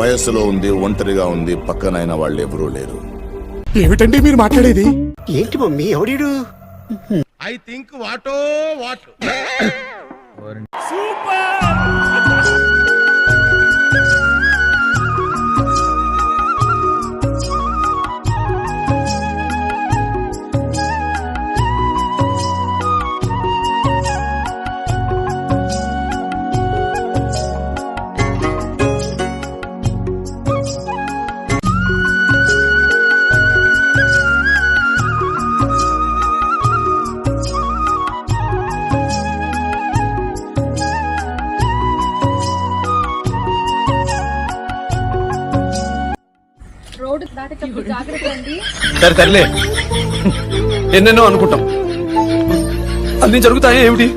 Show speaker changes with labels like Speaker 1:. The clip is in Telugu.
Speaker 1: వయస్సులో ఉంది, ఒంటరిగా ఉంది, పక్కనైన వాళ్ళు ఎవరూ లేరు.
Speaker 2: ఏమిటండి మీరు మాట్లాడేది?
Speaker 3: ఏంటి మమ్మీ ఎవడీడు?
Speaker 4: I think what what
Speaker 5: road దాటేటప్పుడు జాగ్రత్త అండి.
Speaker 2: సరే సర్లే, ఎన్నెన్నో అనుకుంటాం, అన్ని జరుగుతాయి ఏమిటి?